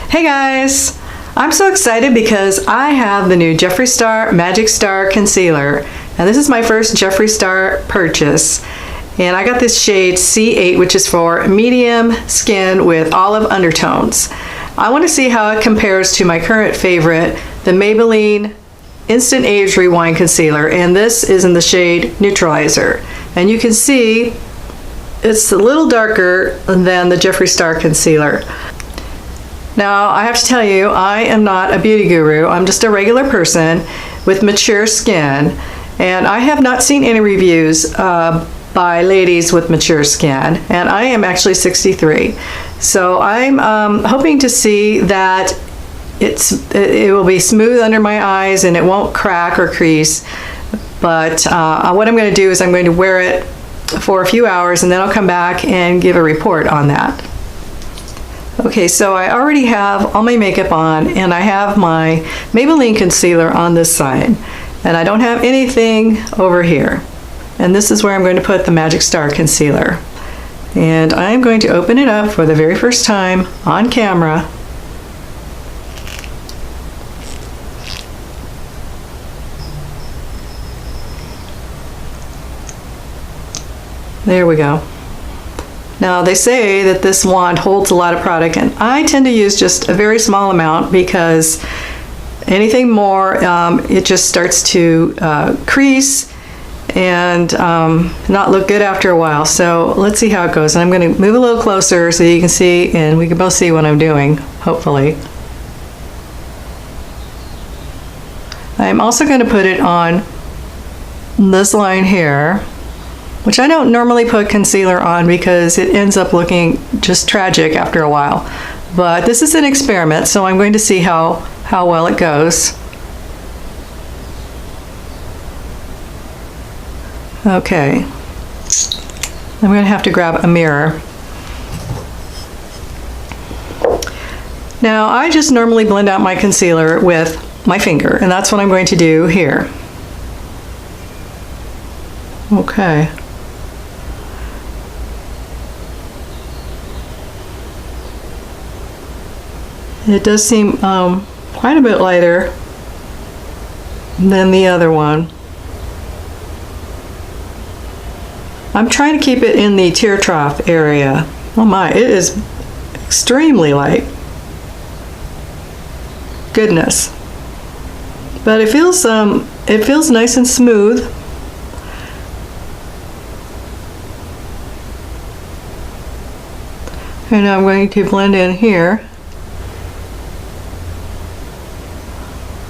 Hey guys! I'm so excited because I have the new Jeffree Star Magic Star Concealer. Now this is my first Jeffree Star purchase. And I got this shade C8, which is for medium skin with olive undertones. I want to see how it compares to my current favorite, the Maybelline Instant Age Rewind Concealer. And this is in the shade Neutralizer. And you can see it's a little darker than the Jeffree Star Concealer. Now, I have to tell you, I am not a beauty guru. I'm just a regular person with mature skin, and I have not seen any reviews by ladies with mature skin, and I am actually 63. So I'm hoping to see that it will be smooth under my eyes and it won't crack or crease. But what I'm going to do is I'm going to wear it for a few hours, and then I'll come back and give a report on that. Okay, so I already have all my makeup on, and I have my Maybelline concealer on this side, and I don't have anything over here. And this is where I'm going to put the Magic Star concealer. And I'm going to open it up for the very first time on camera. There we go. Now they say that this wand holds a lot of product, and I tend to use just a very small amount because anything more, it just starts to crease and not look good after a while. So let's see how it goes. And I'm going to move a little closer so you can see, and we can both see what I'm doing, hopefully. I'm also going to put it on this line here, which I don't normally put concealer on because it ends up looking just tragic after a while. But this is an experiment, so I'm going to see how well it goes. Okay. I'm going to have to grab a mirror. Now, I just normally blend out my concealer with my finger, and that's what I'm going to do here. Okay. It does seem quite a bit lighter than the other one. I'm trying to keep it in the tear trough area. Oh my, it is extremely light. Goodness. But it feels nice and smooth. And now I'm going to blend in here.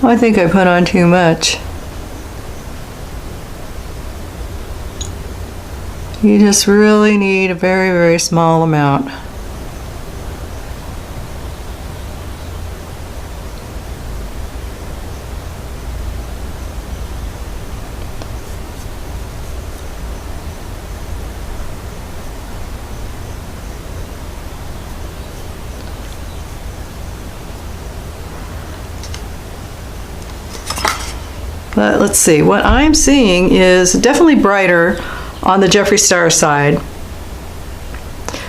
I think I put on too much. You just really need a very, very small amount. But let's see, what I'm seeing is definitely brighter on the Jeffree Star side.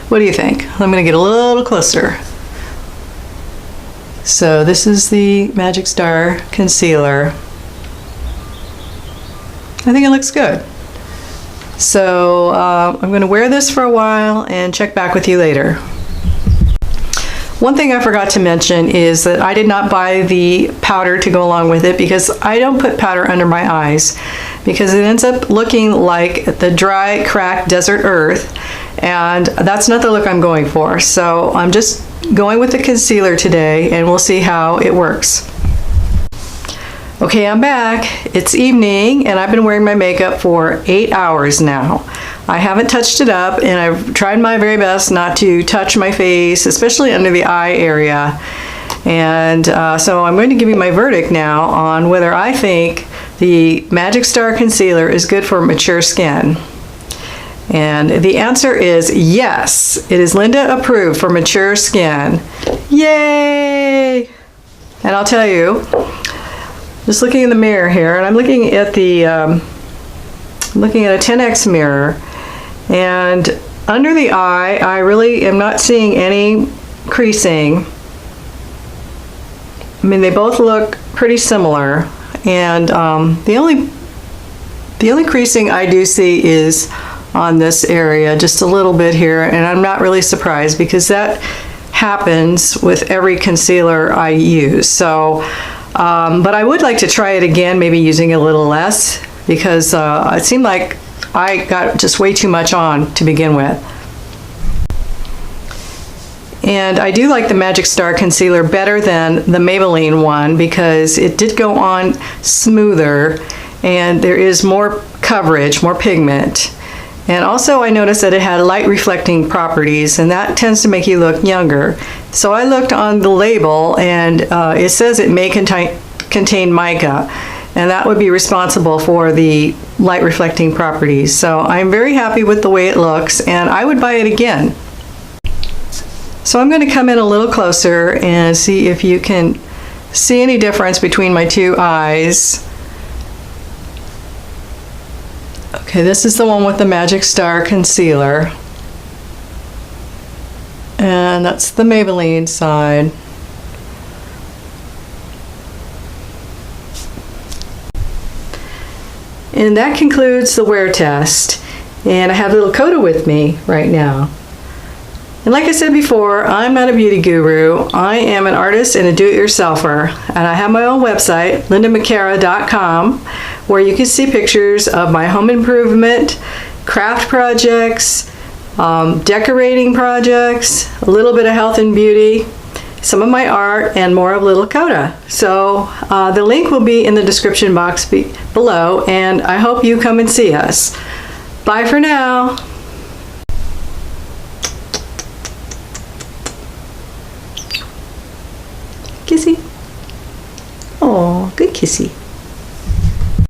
What do you think? I'm going to get a little closer. So this is the Magic Star concealer. I think it looks good. So I'm going to wear this for a while and check back with you later. One thing I forgot to mention is that I did not buy the powder to go along with it because I don't put powder under my eyes because it ends up looking like the dry, cracked desert earth, and that's not the look I'm going for. So I'm just going with the concealer today, and we'll see how it works. Okay, I'm back. It's evening, and I've been wearing my makeup for 8 hours now. I haven't touched it up, and I've tried my very best not to touch my face, especially under the eye area. And so I'm going to give you my verdict now on whether I think the Magic Star Concealer is good for mature skin. And the answer is yes. It is LYNDA-approved for mature skin. Yay! And I'll tell you, just looking in the mirror here, and I'm looking at the looking at a 10x mirror, and under the eye I really am not seeing any creasing. I mean, they both look pretty similar, and the only creasing I do see is on this area, just a little bit here, and I'm not really surprised because that happens with every concealer I use. So, but I would like to try it again, maybe using a little less, because it seemed like I got just way too much on to begin with. And I do like the Magic Star concealer better than the Maybelline one because it did go on smoother and there is more coverage, more pigment. And also I noticed that it had light reflecting properties, and that tends to make you look younger. So I looked on the label, and it says it may contain mica, and that would be responsible for the light reflecting properties. So I'm very happy with the way it looks, and I would buy it again. So I'm going to come in a little closer and see if you can see any difference between my two eyes. Okay, this is the one with the Magic Star concealer. And that's the Maybelline side. And that concludes the wear test. And I have little Coda with me right now. And like I said before, I'm not a beauty guru. I am an artist and a do-it-yourselfer. And I have my own website, LYNDA-approved, where you can see pictures of my home improvement, craft projects, decorating projects, a little bit of health and beauty, some of my art, and more of little Coda. So the link will be in the description box below, and I hope you come and see us. Bye for now. Kissy. Oh, good kissy.